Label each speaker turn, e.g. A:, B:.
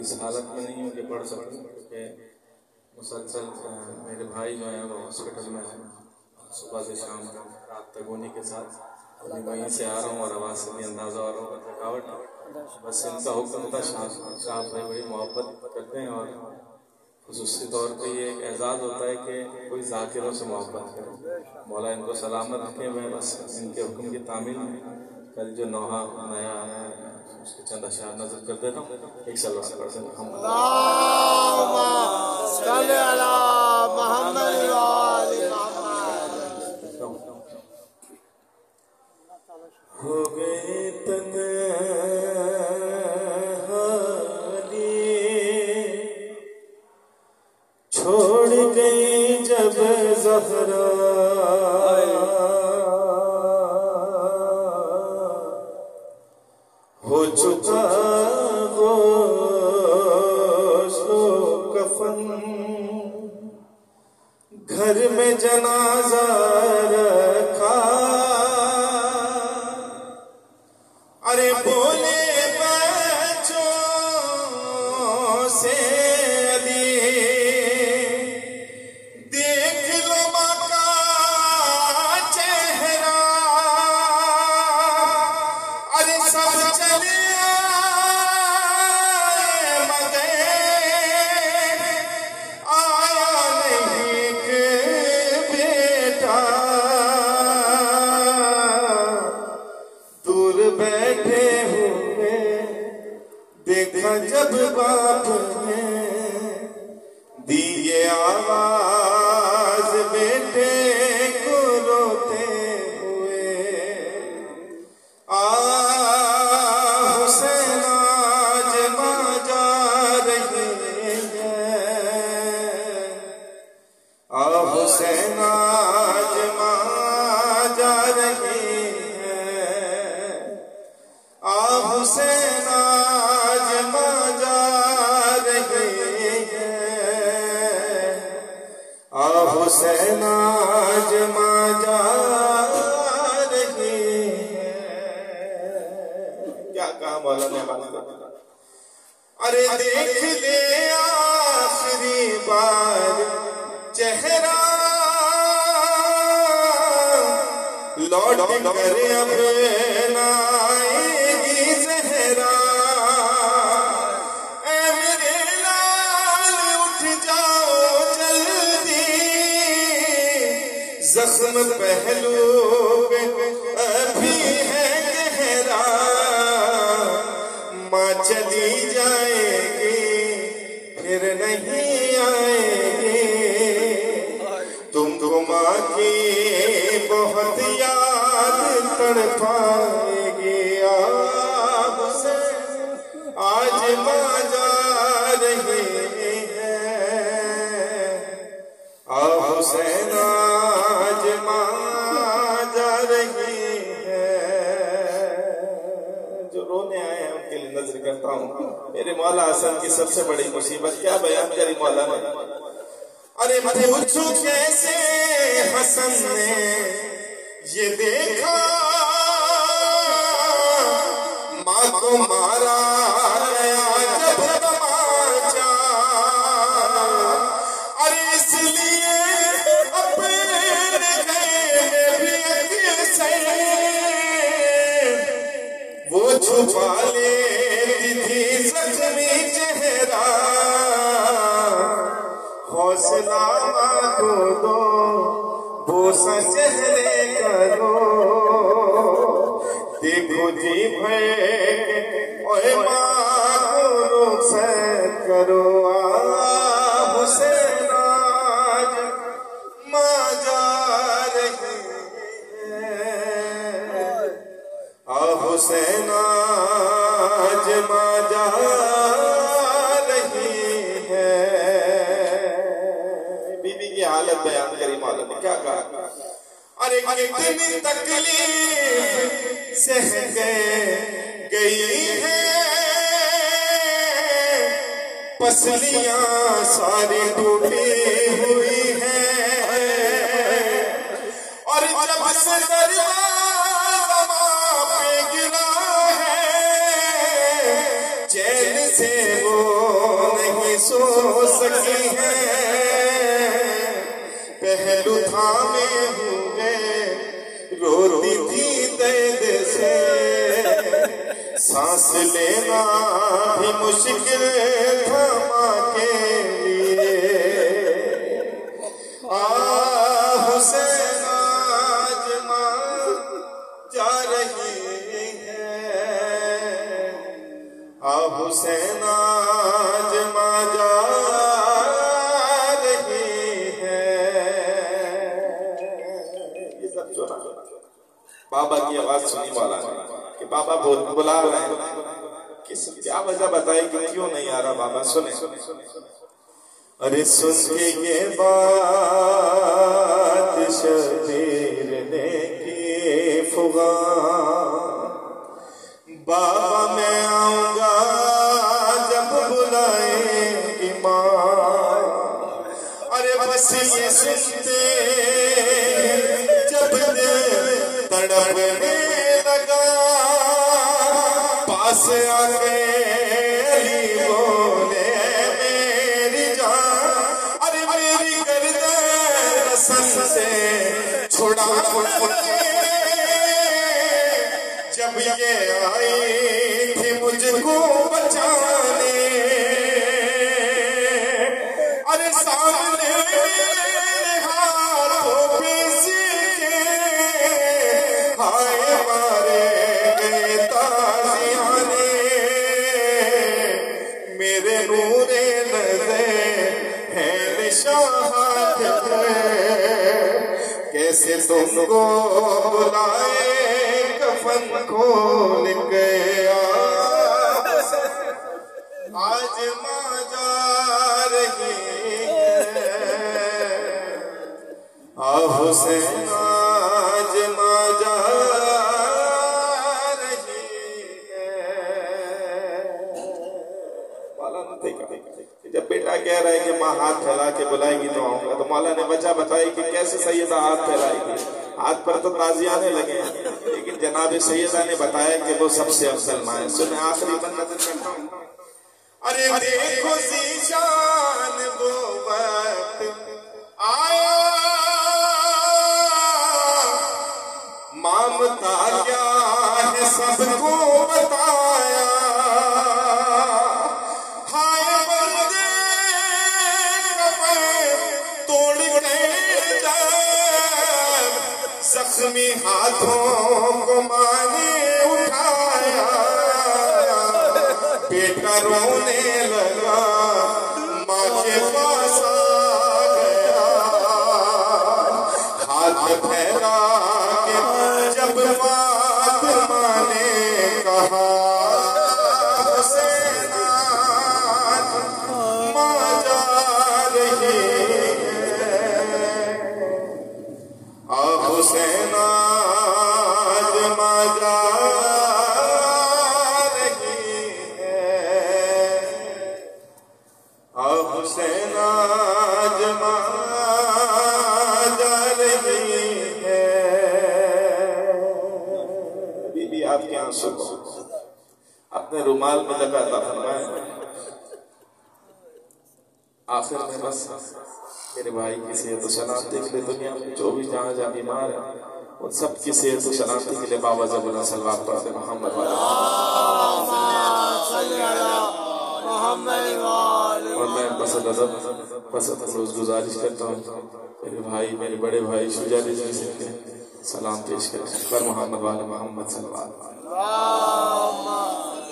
A: इस हालत में नहीं हूँ कि पढ़ सकूँ, क्योंकि मुसलसल मेरे भाई जो हैं वो हॉस्पिटल में हैं, सुबह से शाम रात तक उन्हीं के साथ वहीं से आ रहा हूँ और आवाज़ से भी अंदाज़ा आ रहा होगा थकावट। बस इनका हुक्म था, शाह भाई बड़ी मोहब्बत करते हैं और खुसूसी तौर पे ये एक एजाज़ होता है कि कोई ज़ाकिरों से मोहब्बत करे। मौला इनको सलामत रखे। मैं बस इनके हुक्म की तामील में कल जो नौहा नया आया है उसके चंद अशार नजर कर देता हूँ। एक सलवात पढ़ सकते हो गए छोड़ गई जब ज़हरा हो चुका गोश्तो कफन, घर में जनाजा रखा। अरे बोले बच्चों से बैठे हुए देखा जब बाप ने दिए आवाज बेटे को रोते हुए, हुसैन आज मां जा रही है, हुसैन आज मां जा रही हुसैन आज मां जा रही है, हुसैन आज मां जा रही है। क्या कहा मौला ने अरे देख ले आखिरी बार चेहरा लौट कर अपना जख्म पहलू पे अभी है गहरा, माँ चली जाएगी फिर नहीं आएगी, तुमको माँ की बहुत याद तड़पाएगी। आज माँ जा रही है, हुसैन आज मां जा रही है। जो रोने आए हैं उनके लिए नजर करता हूँ। मेरे मौला हसन की सबसे बड़ी मुसीबत क्या बयान करी मौला ने। अरे पूछो कैसे हसन ने ये देखा माँ को मारा जब तमाचा, अरे इसलिए वो छुपा लेती थी जख्मी चेहरा, हौसला को दो बोसा चेहरे का दो, देखो जी भर ओए माँ को रुखसत करो। हुसैन आज मां जा रही है, हुसैन आज मां जा रही है। बीबी की हालत बयान करी मौला ने क्या कहा। अरे कितनी तकलीफ सह गई है, पसलियां सारी टूटी हुई है, और जब से दरवाज़ा पे गिरा है चैन से वो
B: सो सकी है, पहलू थामे हुए रोती थी दर्द से, सांस लेना भी मुश्किल था माँ के लिए। हुसैन आज माँ जा रही है, हुसैन आज माँ जा रही है। ये सब सुना बाबा की आवाज सुनी वाला कि बाबा बुला रहे हैं, किस क्या वजह बताई कि क्यों नहीं आ रहा बाबा। सुने अरे सुन के ये बात शबीर ने की फुगा, बाबा मैं आऊंगा जब बुलाएगी माँ। अरे बस ये सुनते जब तड़पने लगा, पास आके बोले मेरी जान, अरे मेरी गर्दन रसन से छुड़ा मुझे। जब ये आई थी मुझको बचाने, अरे सामने हाथों पे सीखे हाय मारे गए ताजियाने, मेरे नूरे नज़र है निशान कैसे तुमको बुलाए कफन खोल गया। आज माँ जा रही है, हुसैन आज माँ जा रही है। जब बेटा कह रहा है कि माँ हाथ फैला के बुलाएगी तो आऊंगा, तो मौला ने वजह बताई कि कैसे सैयदा हाथ फैलाएगी। हाथ पर तो ताजियाने लगे, लेकिन जनाब सैयदा ने बताया कि वो सबसे अफसल माँ है। सुने आखिरी बंद नजर करता हूँ। अरे देखो ज़ीशान वो वक्त आया, ममता क्या है सबको बताया। हाय बंदे कमर तोड़ के जब जख्मी हाथों को माने उठाया, बेटा रोने लगा माँ के पास आ गया, हाथ फैला के जब बात माने कहा, हुसैन आज माँ जा रही है, हुसैन आज माँ जा हुसैन आज माँ जा रही है। बीबी आपके आंसू को अपने रुमाल में लगाता फरमाए। आखिर में बस मेरे भाई की सेहत सलामती के लिए दुनिया में जो भी जहाँ जहाँ बीमार है उन सब की सेहत सलामती के लिए बाबा जबुल्ला सल्लल्लाहु अलैहि वसल्लम मोहम्मद और मैं बस रोज गुजारिश करता हूँ मेरे भाई मेरे बड़े भाई शुजारी जी से सलाम पेश करें पर मोहम्मद वाले मोहम्मद सल्लल्लाहु अलैहि वसल्लम।